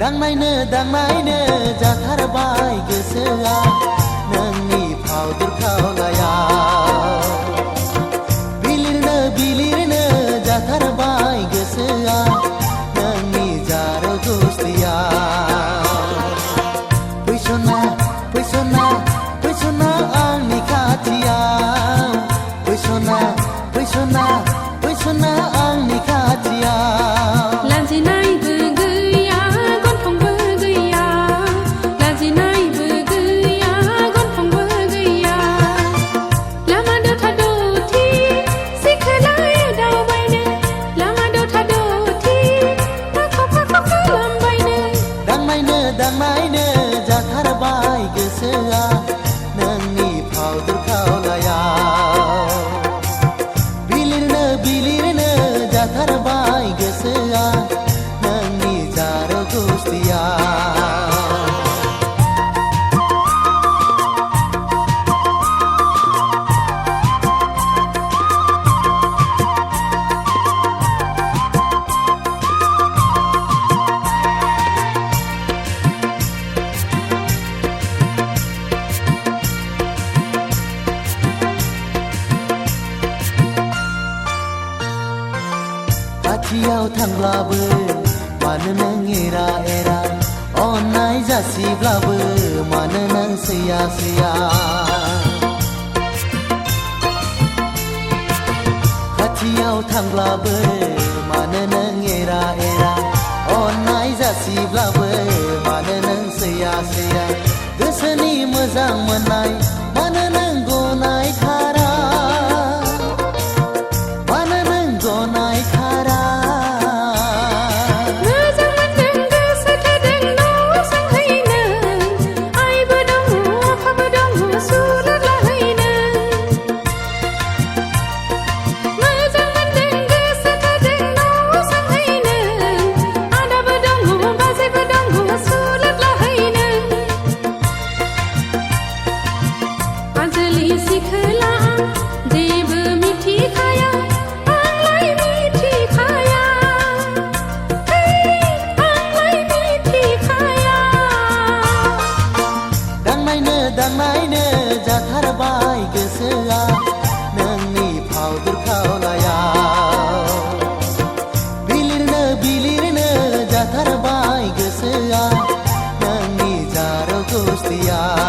दांनायनो जाथारबाय गोसोआ नोंनि फावदुर खावलायाव बिलिरनो जाथारबाय गोसोआ नोंनि जार गुस्थियाव फैसना आंनि खाथियाव फैसना आंनि खाथियाव लाजिनायबो गैया गन्थंबो गैया लाजिनायबो गैया गन्थंबो गैया लामा दथा दथि सिखोलाय दावबायनो लामा दथा दथि फाख' खालामबायनो दांनायनो जाथारबाय गोसोआ नोंनि फावदुर खावलायाव बिलिरनो जाथारबाय गोसोआ नोंनि जार गुस्थियाव खाथियाव थांब्लाबो मानो नों एरा अननाय जासिब्लाबो मानो नों सैया खाथियाव थांब्लाबो मानो नों एरा अननाय जासिब्लाबो मानो नों सैया गोसोनि मोजां मोननाय मानो नों गनाय थारा दांनायनो जाथारबाय गोसोआ नोंनि फावदुर खावलायाव बिलिरनो जाथारबाय गोसोआ नोंनि जार गुस्थियाव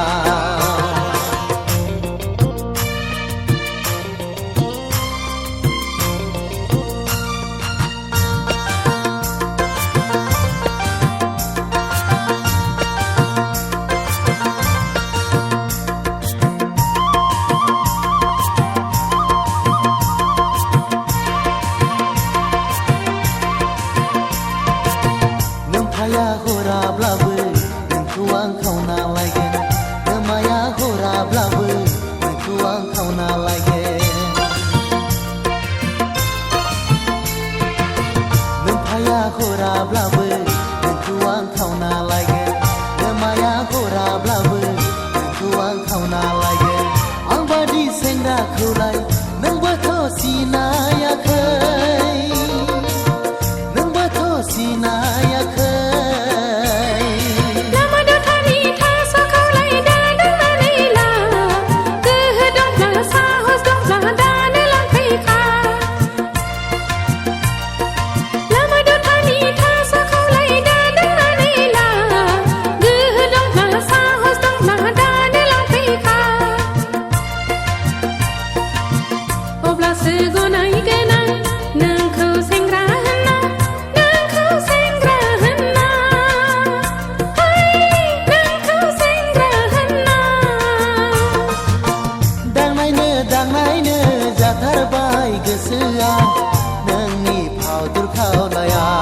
नोमाया हराब्लाबो नोंखौ आं खावना लायगोन नोमाया हराब्लाबो नोंखौ आं खावना लायगोन नोमाया हराब्लाबो नोंखौ आं खावना लायगोन नोमाया हराब्लाबो नोंखौ आं खावना लायगोन आं बादि सेंग्राखौलाय नोंबोथ' सिनायाखै दांनायनो जाथारबाय गोसोआ नोंनि फावदुर खावलायाव